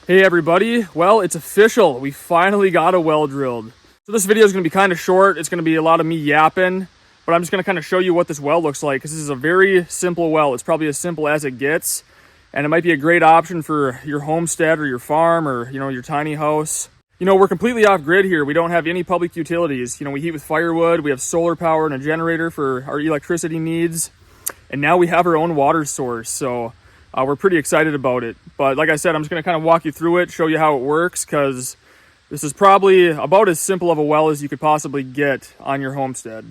Hey everybody, well, it's official. We finally got a well drilled. So this video is going to be kind of short. It's going to be a lot of me yapping, but I'm just going to kind of show you what this well looks like because this is a very simple well. It's probably as simple as it gets, and it might be a great option for your homestead or your farm or, your tiny house. We're completely off grid here. We don't have any public utilities. We heat with firewood, we have solar power and a generator for our electricity needs, and now we have our own water source. So we're pretty excited about it. But like I said, I'm just going to kind of walk you through it, show you how it works, because this is probably about as simple of a well as you could possibly get on your homestead.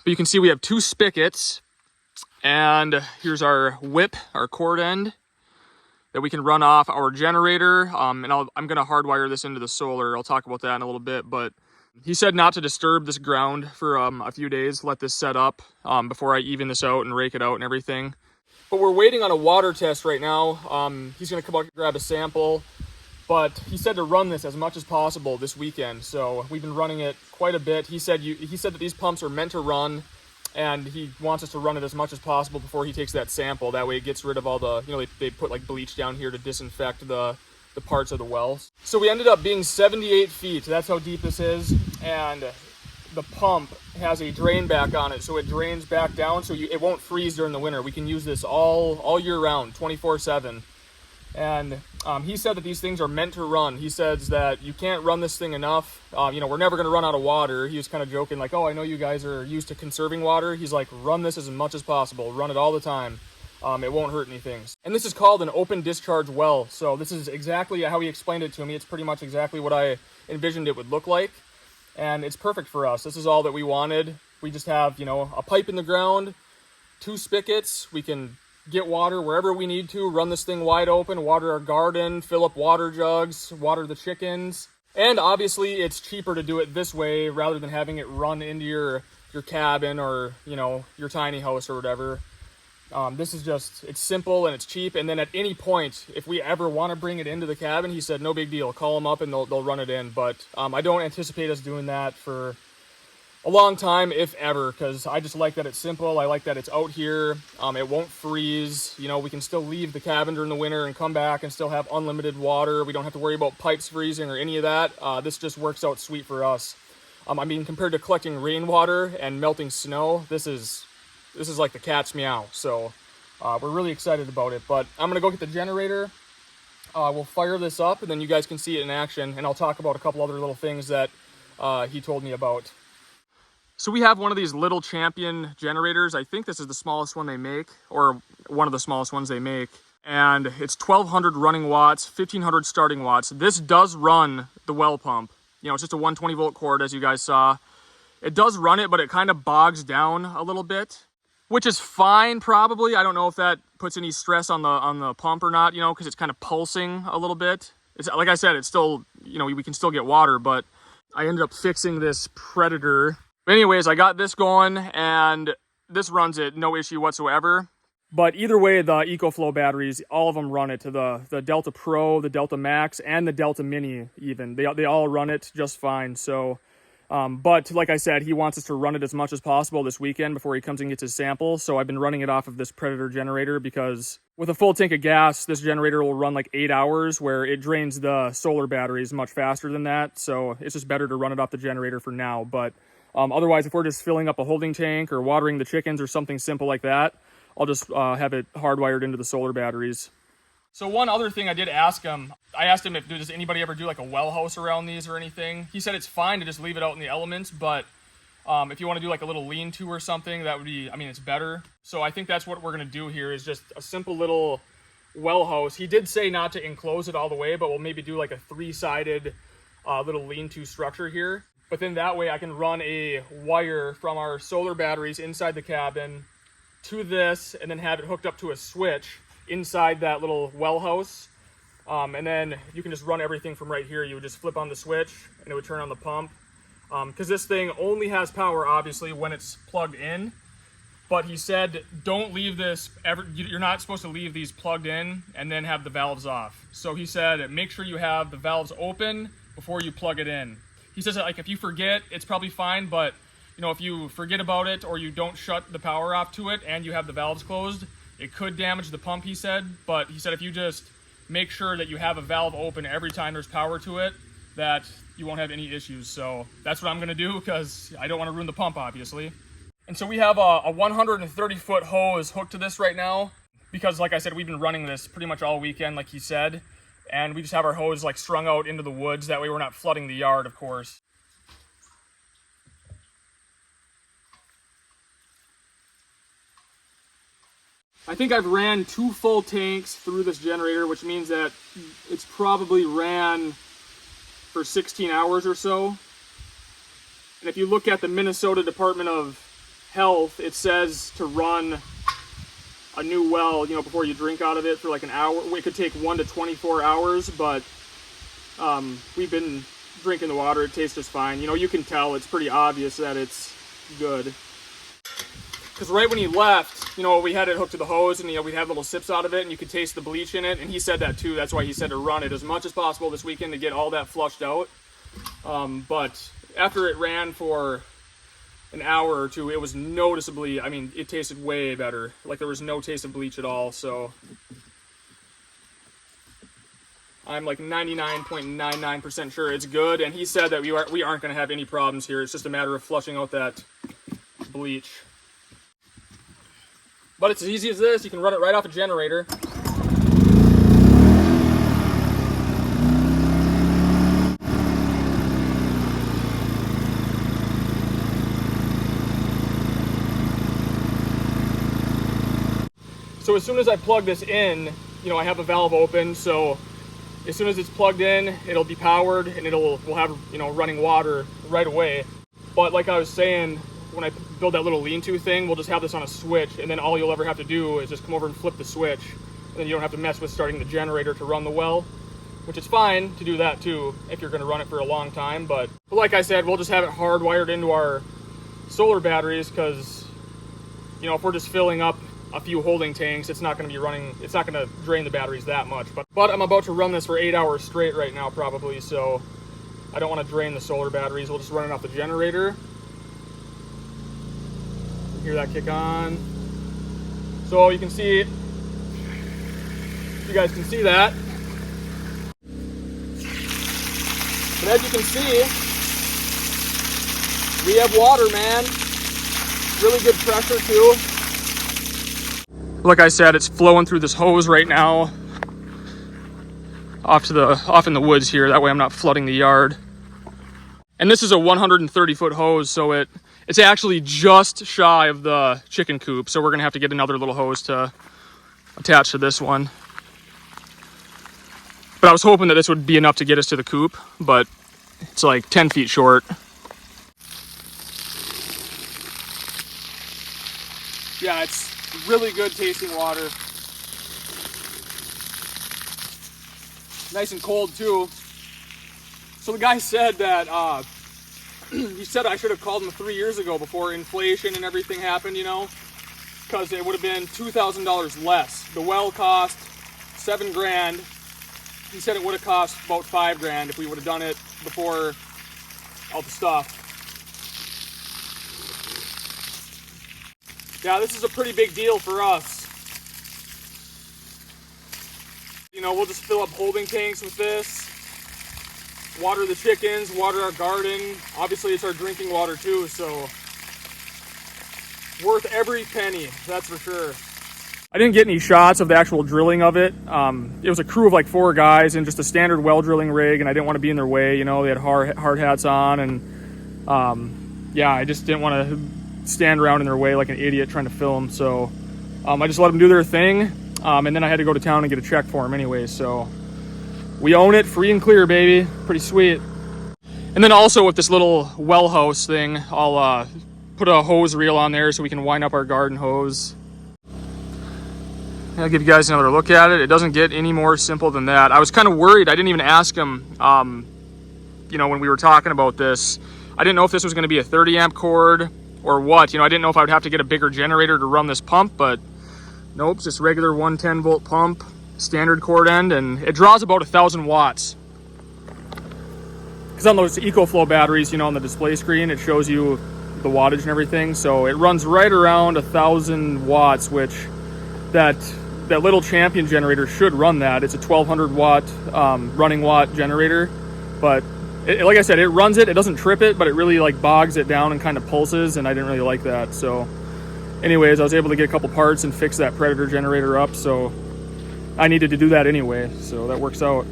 But you can see we have two spigots, and here's our whip, our cord end, that we can run off our generator. And I'm going to hardwire this into the solar. I'll talk about that in a little bit, but he said not to disturb this ground for a few days, let this set up before I even this out and rake it out and everything. But we're waiting on a water test right now. He's going to come out and grab a sample, but he said to run this as much as possible this weekend. So we've been running it quite a bit. He said that these pumps are meant to run, and he wants us to run it as much as possible before he takes that sample. That way it gets rid of all the, they put like bleach down here to disinfect the parts of the wells. So we ended up being 78 feet. That's how deep this is. And the pump has a drain back on it, so it drains back down, so it won't freeze during the winter. We can use this all year round, 24/7. And he said that these things are meant to run. He says that you can't run this thing enough. We're never going to run out of water. He was kind of joking, like, oh, I know you guys are used to conserving water. He's like, run this as much as possible. Run it all the time. It won't hurt anything. And this is called an open discharge well. So this is exactly how he explained it to me. It's pretty much exactly what I envisioned it would look like. And it's perfect for us. This is all that we wanted. We just have, a pipe in the ground, two spigots. We can get water wherever we need to, run this thing wide open, water our garden, fill up water jugs, water the chickens. And obviously it's cheaper to do it this way rather than having it run into your cabin or, your tiny house or whatever. This is it's simple and it's cheap. And then at any point, if we ever want to bring it into the cabin, he said, no big deal, call them up and they'll run it in. But I don't anticipate us doing that for a long time, if ever, because I just like that it's simple. I like that it's out here. It won't freeze. We can still leave the cabin during the winter and come back and still have unlimited water. We don't have to worry about pipes freezing or any of that. This just works out sweet for us. Compared to collecting rainwater and melting snow, this is like the cat's meow. So we're really excited about it. But I'm going to go get the generator. We'll fire this up, and then you guys can see it in action. And I'll talk about a couple other little things that he told me about. So we have one of these little Champion generators. I think this is the smallest one they make, or one of the smallest ones they make. And it's 1,200 running watts, 1,500 starting watts. This does run the well pump. It's just a 120 volt cord, as you guys saw. It does run it, but it kind of bogs down a little bit, which is fine probably. I don't know if that puts any stress on the pump or not, because it's kind of pulsing a little bit. It's like I said, it's still, we can still get water, but I ended up fixing this Predator. But anyways, I got this going, and this runs it, no issue whatsoever. But either way, the EcoFlow batteries, all of them run it, to the Delta Pro, the Delta Max, and the Delta Mini even. They all run it just fine. So, but like I said, he wants us to run it as much as possible this weekend before he comes and gets his sample. So I've been running it off of this Predator generator, because with a full tank of gas, this generator will run like 8 hours, where it drains the solar batteries much faster than that. So it's just better to run it off the generator for now. But otherwise, if we're just filling up a holding tank or watering the chickens or something simple like that, I'll just have it hardwired into the solar batteries. So one other thing I did ask him, I asked him does anybody ever do like a well house around these or anything? He said it's fine to just leave it out in the elements, but if you want to do like a little lean-to or something, that would be, it's better. So I think that's what we're going to do here, is just a simple little well house. He did say not to enclose it all the way, but we'll maybe do like a 3-sided little lean-to structure here. But then that way I can run a wire from our solar batteries inside the cabin to this, and then have it hooked up to a switch inside that little well house. And then you can just run everything from right here. You would just flip on the switch and it would turn on the pump. Because this thing only has power, obviously, when it's plugged in. But he said, don't leave this ever. You're not supposed to leave these plugged in and then have the valves off. So he said, make sure you have the valves open before you plug it in. He says that, like, if you forget, it's probably fine, but if you forget about it or you don't shut the power off to it and you have the valves closed, it could damage the pump, he said. But he said if you just make sure that you have a valve open every time there's power to it, that you won't have any issues. So that's what I'm gonna do, because I don't wanna ruin the pump, obviously. And so we have a 130-foot hose hooked to this right now, because like I said, we've been running this pretty much all weekend, like he said, and we just have our hose like strung out into the woods. That way we're not flooding the yard, of course. I think I've ran 2 full tanks through this generator, which means that it's probably ran for 16 hours or so. And if you look at the Minnesota Department of Health, it says to run a new well, before you drink out of it for like an hour. It could take 1 to 24 hours, but we've been drinking the water. It tastes just fine. You can tell, it's pretty obvious that it's good. Because right when he left, we had it hooked to the hose, and we'd have little sips out of it, and you could taste the bleach in it. And he said that too. That's why he said to run it as much as possible this weekend to get all that flushed out. But after it ran for an hour or two, it was noticeably, it tasted way better. Like there was no taste of bleach at all. So I'm like 99.99% sure it's good. And he said that we aren't going to have any problems here. It's just a matter of flushing out that bleach. But it's as easy as this. You can run it right off a generator. So as soon as I plug this in, I have a valve open. So as soon as it's plugged in, it'll be powered, and we'll have, running water right away. But like I was saying, when I build that little lean-to thing, we'll just have this on a switch, and then all you'll ever have to do is just come over and flip the switch, and then you don't have to mess with starting the generator to run the well, which is fine to do that too if you're going to run it for a long time. But like I said, we'll just have it hardwired into our solar batteries, because if we're just filling up a few holding tanks, it's not going to be running, it's not going to drain the batteries that much. But I'm about to run this for 8 hours straight right now probably, so I don't want to drain the solar batteries. We'll just run it off the generator. Hear that kick on. So you can see, you guys can see that. But as you can see, we have water, man. Really good pressure too. Like I said, it's flowing through this hose right now, off in the woods here. That way I'm not flooding the yard. And this is a 130-foot hose, so it's actually just shy of the chicken coop. So we're gonna have to get another little hose to attach to this one. But I was hoping that this would be enough to get us to the coop, but it's like 10 feet short. Yeah, it's really good tasting water. Nice and cold too. So the guy said that, he said I should have called him 3 years ago before inflation and everything happened, because it would have been $2,000 less. The well cost $7 grand. He said it would have cost about $5 grand if we would have done it before all the stuff. Yeah, this is a pretty big deal for us. We'll just fill up holding tanks with this, water the chickens, water our garden. Obviously, it's our drinking water too, so worth every penny, that's for sure. I didn't get any shots of the actual drilling of it. It was a crew of like 4 guys in just a standard well drilling rig, and I didn't want to be in their way. They had hard hats on, and yeah, I just didn't want to stand around in their way like an idiot trying to film. So I just let them do their thing, and then I had to go to town and get a check for them anyway. So we own it, free and clear, baby. Pretty sweet. And then also with this little well house thing, I'll put a hose reel on there so we can wind up our garden hose. I'll give you guys another look at it. It doesn't get any more simple than that. I was kind of worried. I didn't even ask him, when we were talking about this. I didn't know if this was going to be a 30 amp cord or what. I didn't know if I would have to get a bigger generator to run this pump, but nope, just regular 110 volt pump, standard cord end, and it draws about 1,000 watts. Because on those EcoFlow batteries, on the display screen, it shows you the wattage and everything. So it runs right around 1,000 watts, which that that little Champion generator should run that. It's a 1200 watt running watt generator, but like I said, it runs it. It doesn't trip it, but it really like bogs it down and kind of pulses, and I didn't really like that. So anyways, I was able to get a couple parts and fix that Predator generator up, so I needed to do that anyway, so that works out.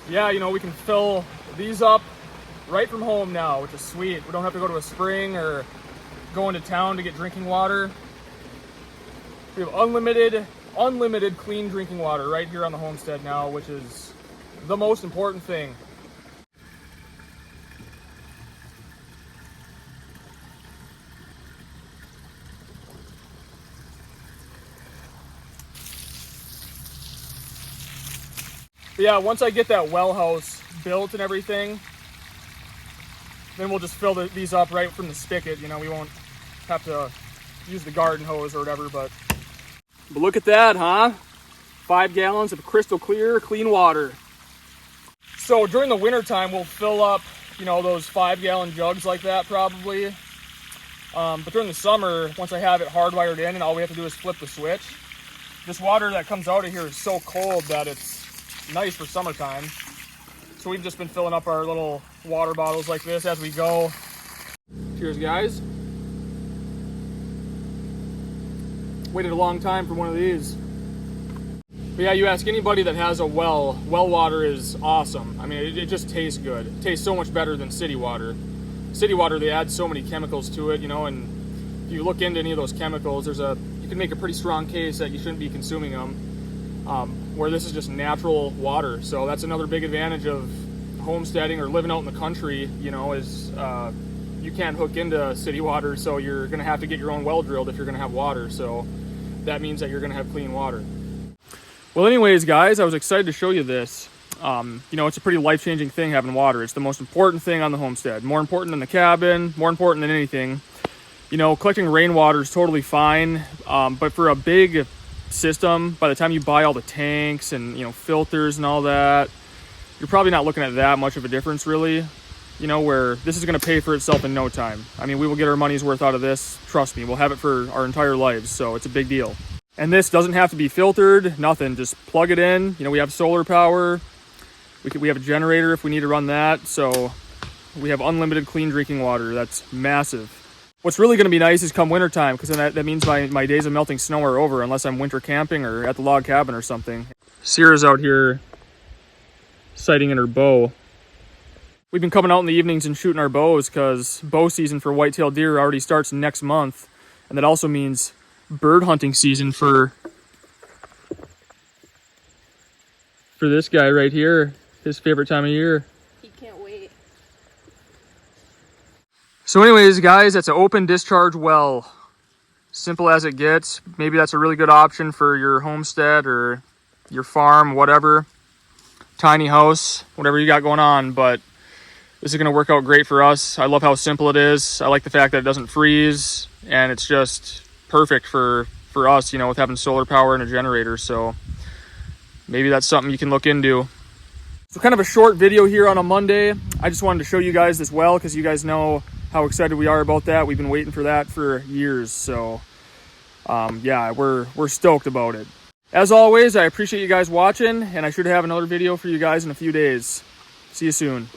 Yeah, you know, we can fill these up right from home now, which is sweet. We don't have to go to a spring or go into town to get drinking water. We have unlimited clean drinking water right here on the homestead now, which is the most important thing. But yeah, once I get that well house built and everything, then we'll just fill these up right from the spigot. You know, we won't have to use the garden hose or whatever, but look at that, huh? 5 gallons of crystal clear, clean water. So during the winter time, we'll fill up, you know, those 5-gallon jugs like that probably. But during the summer, once I have it hardwired in and all we have to do is flip the switch, this water that comes out of here is so cold that it's nice for summertime. So we've just been filling up our little water bottles like this as we go. Cheers, guys. Waited a long time for one of these. But yeah, you ask anybody that has a well water is awesome. I mean, it just tastes good. It tastes so much better than city water. City water, they add so many chemicals to it, you know, and if you look into any of those chemicals, you can make a pretty strong case that you shouldn't be consuming them. Where this is just natural water. So that's another big advantage of homesteading or living out in the country, you know, is you can't hook into city water, so you're gonna have to get your own well drilled if you're gonna have water. So that means that you're gonna have clean water. Well, anyways, guys, I was excited to show you this. You know, it's a pretty life-changing thing having water. It's the most important thing on the homestead. More important than the cabin, more important than anything. You know, collecting rainwater is totally fine, but for a big system, by the time you buy all the tanks and, you know, filters and all that, you're probably not looking at that much of a difference really, you know, where this is going to pay for itself in no time. I mean, we will get our money's worth out of this, trust me. We'll have it for our entire lives, so it's a big deal. And this doesn't have to be filtered, nothing, just plug it in. You know, we have solar power, we have a generator if we need to run that, so we have unlimited clean drinking water. That's massive. What's really going to be nice is come wintertime, because then that means my days of melting snow are over, unless I'm winter camping or at the log cabin or something. Sierra's out here sighting in her bow. We've been coming out in the evenings and shooting our bows because bow season for white-tailed deer already starts next month, and that also means bird hunting season for this guy right here, his favorite time of year. He can't wait. So anyways, guys, that's an open discharge well. Simple as it gets. Maybe that's a really good option for your homestead or your farm, whatever. Tiny house, whatever you got going on, but this is going to work out great for us. I love how simple it is. I like the fact that it doesn't freeze, and it's just perfect for us, you know, with having solar power and a generator. So maybe that's something you can look into. So kind of a short video here on a Monday. I just wanted to show you guys this well because you guys know how excited we are about that. We've been waiting for that for years. So yeah, we're stoked about it. As always, I appreciate you guys watching, and I should have another video for you guys in a few days. See you soon.